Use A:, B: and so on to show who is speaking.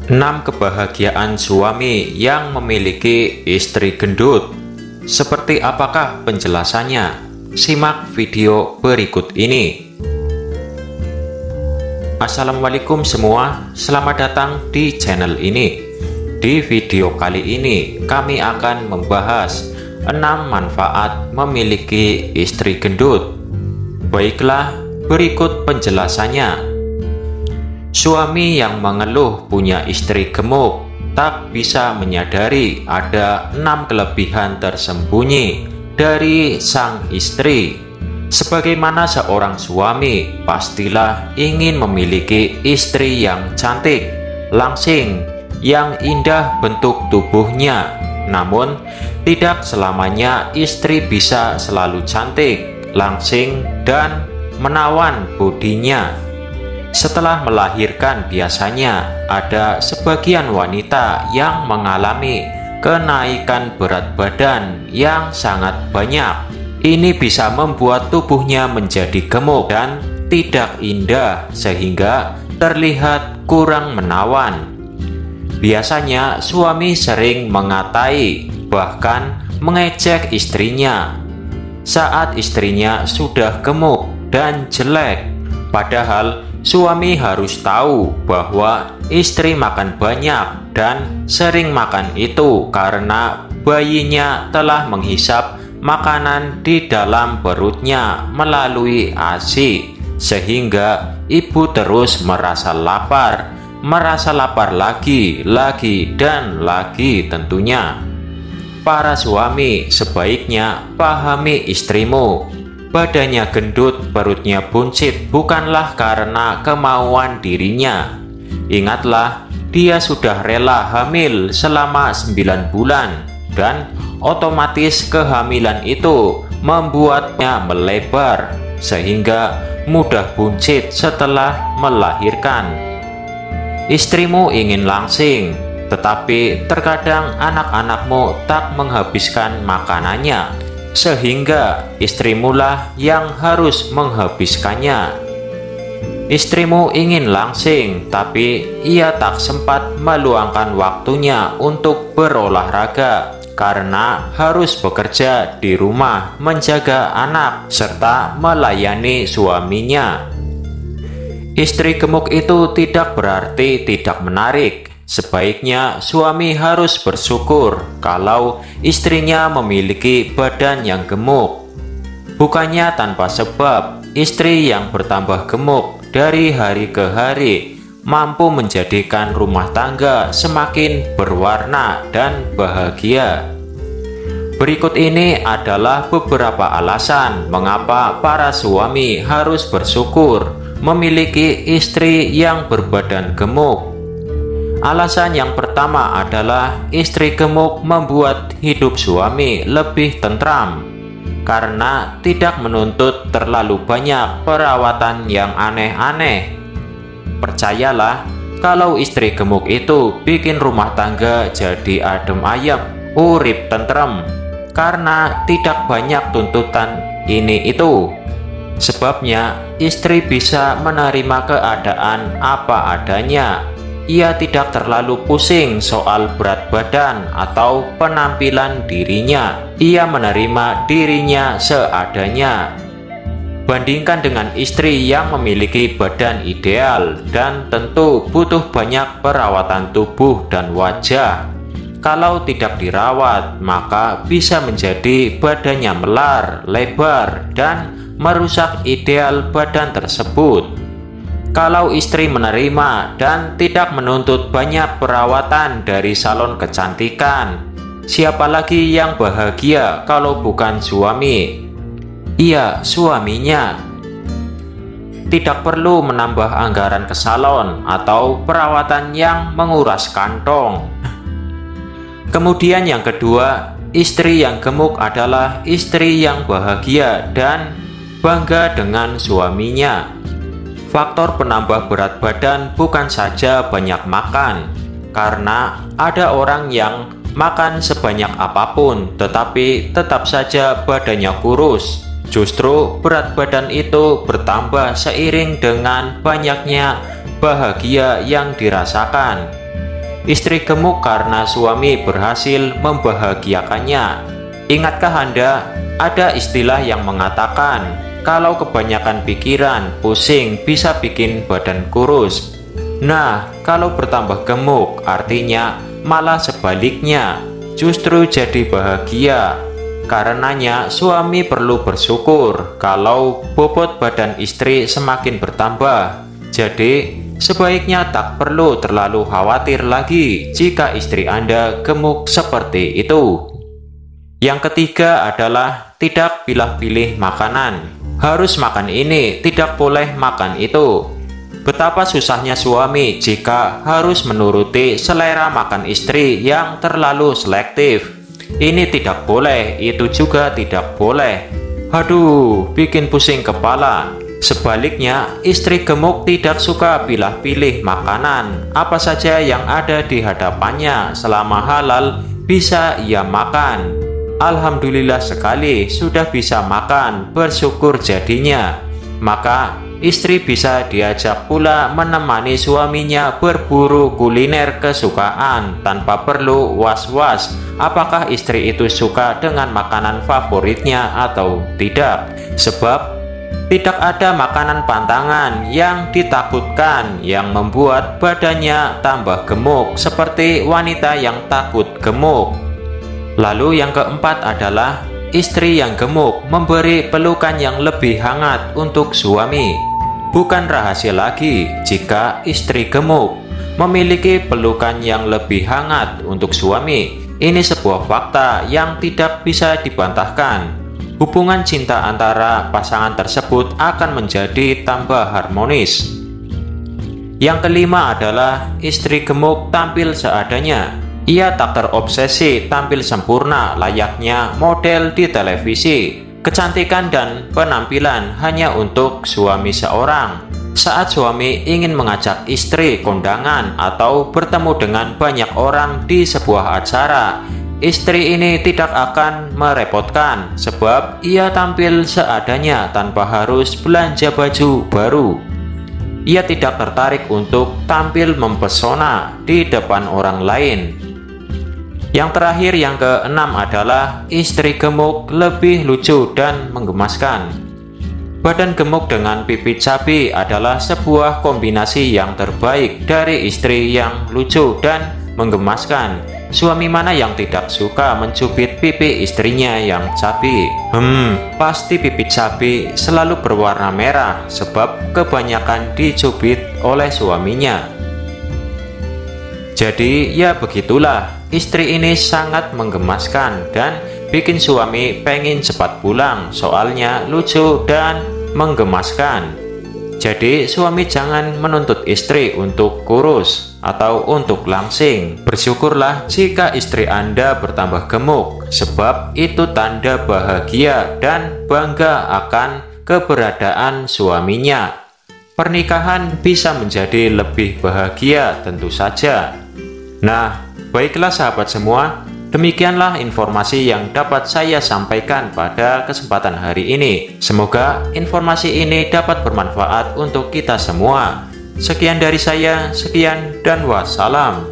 A: 6 kebahagiaan suami yang memiliki istri gendut. Seperti apakah penjelasannya? Simak video berikut ini. Assalamualaikum semua, selamat datang di channel ini. Di video kali ini kami akan membahas 6 manfaat memiliki istri gendut. Baiklah, berikut penjelasannya. Suami yang mengeluh punya istri gemuk tak bisa menyadari ada 6 kelebihan tersembunyi dari sang istri. Sebagaimana seorang suami pastilah ingin memiliki istri yang cantik, langsing, yang indah bentuk tubuhnya. Namun, tidak selamanya istri bisa selalu cantik, langsing, dan menawan bodinya. Setelah melahirkan biasanya ada sebagian wanita yang mengalami kenaikan berat badan yang sangat banyak. Ini bisa membuat tubuhnya menjadi gemuk dan tidak indah sehingga terlihat kurang menawan. Biasanya suami sering mengatai, bahkan mengejek istrinya saat istrinya sudah gemuk dan jelek. Padahal suami harus tahu bahwa istri makan banyak dan sering makan itu karena bayinya telah menghisap makanan di dalam perutnya melalui ASI, sehingga ibu terus merasa lapar lagi dan lagi tentunya. Para suami sebaiknya pahami istrimu. Badannya gendut, perutnya buncit bukanlah karena kemauan dirinya. Ingatlah, dia sudah rela hamil selama 9 bulan dan otomatis kehamilan itu membuatnya melebar sehingga mudah buncit setelah melahirkan. Istrimu ingin langsing, tetapi terkadang anak-anakmu tak menghabiskan makanannya, sehingga istrimulah yang harus menghabiskannya. Istrimu ingin langsing, tapi ia tak sempat meluangkan waktunya untuk berolahraga karena harus bekerja di rumah, menjaga anak, serta melayani suaminya. Istri gemuk itu tidak berarti tidak menarik. Sebaiknya suami harus bersyukur kalau istrinya memiliki badan yang gemuk. Bukannya tanpa sebab, istri yang bertambah gemuk dari hari ke hari mampu menjadikan rumah tangga semakin berwarna dan bahagia. Berikut ini adalah beberapa alasan mengapa para suami harus bersyukur memiliki istri yang berbadan gemuk. Alasan yang pertama adalah istri gemuk membuat hidup suami lebih tentram karena tidak menuntut terlalu banyak perawatan yang aneh-aneh. Percayalah, kalau istri gemuk itu bikin rumah tangga jadi adem ayem, urip tentrem, karena tidak banyak tuntutan ini itu. Sebabnya istri bisa menerima keadaan apa adanya. Ia tidak terlalu pusing soal berat badan atau penampilan dirinya. Ia menerima dirinya seadanya. Bandingkan dengan istri yang memiliki badan ideal dan tentu butuh banyak perawatan tubuh dan wajah. Kalau tidak dirawat, maka bisa menjadi badannya melar, lebar, dan merusak ideal badan tersebut. Kalau istri menerima dan tidak menuntut banyak perawatan dari salon kecantikan, siapa lagi yang bahagia kalau bukan suami? Iya, suaminya. Tidak perlu menambah anggaran ke salon atau perawatan yang menguras kantong. Kemudian yang kedua, istri yang gemuk adalah istri yang bahagia dan bangga dengan suaminya. Faktor penambah berat badan bukan saja banyak makan, karena ada orang yang makan sebanyak apapun tetapi tetap saja badannya kurus. Justru berat badan itu bertambah seiring dengan banyaknya bahagia yang dirasakan. Istri gemuk karena suami berhasil membahagiakannya. Ingatkah Anda, ada istilah yang mengatakan kalau kebanyakan pikiran, pusing bisa bikin badan kurus. Nah, kalau bertambah gemuk artinya malah sebaliknya, justru jadi bahagia. Karenanya suami perlu bersyukur kalau bobot badan istri semakin bertambah. Jadi sebaiknya tak perlu terlalu khawatir lagi jika istri Anda gemuk seperti itu. Yang ketiga adalah tidak pilih-pilih makanan. Harus makan ini, tidak boleh makan itu. Betapa susahnya suami jika harus menuruti selera makan istri yang terlalu selektif. Ini tidak boleh, itu juga tidak boleh. Aduh, bikin pusing kepala. Sebaliknya, istri gemuk tidak suka pilih-pilih makanan. Apa saja yang ada di hadapannya selama halal bisa ia makan. Alhamdulillah sekali sudah bisa makan, bersyukur jadinya. Maka istri bisa diajak pula menemani suaminya berburu kuliner kesukaan tanpa perlu was-was apakah istri itu suka dengan makanan favoritnya atau tidak. Sebab tidak ada makanan pantangan yang ditakutkan yang membuat badannya tambah gemuk seperti wanita yang takut gemuk. Lalu yang keempat adalah istri yang gemuk memberi pelukan yang lebih hangat untuk suami. Bukan rahasia lagi jika istri gemuk memiliki pelukan yang lebih hangat untuk suami. Ini sebuah fakta yang tidak bisa dibantahkan. Hubungan cinta antara pasangan tersebut akan menjadi tambah harmonis. Yang kelima adalah istri gemuk tampil seadanya. Ia tak terobsesi tampil sempurna layaknya model di televisi. Kecantikan dan penampilan hanya untuk suami seorang. Saat suami ingin mengajak istri kondangan atau bertemu dengan banyak orang di sebuah acara, istri ini tidak akan merepotkan sebab ia tampil seadanya tanpa harus belanja baju baru. Ia tidak tertarik untuk tampil mempesona di depan orang lain. Yang terakhir, yang keenam adalah istri gemuk lebih lucu dan menggemaskan. Badan gemuk dengan pipi cabi adalah sebuah kombinasi yang terbaik dari istri yang lucu dan menggemaskan. Suami mana yang tidak suka mencubit pipi istrinya yang cabi? Pasti pipi cabi selalu berwarna merah sebab kebanyakan dicubit oleh suaminya. Jadi ya begitulah. Istri ini sangat menggemaskan dan bikin suami pengen cepat pulang soalnya lucu dan menggemaskan. Jadi suami jangan menuntut istri untuk kurus atau untuk langsing. Bersyukurlah jika istri Anda bertambah gemuk sebab itu tanda bahagia dan bangga akan keberadaan suaminya. Pernikahan bisa menjadi lebih bahagia tentu saja. Nah, baiklah sahabat semua, demikianlah informasi yang dapat saya sampaikan pada kesempatan hari ini. Semoga informasi ini dapat bermanfaat untuk kita semua. Sekian dari saya, sekian dan wassalam.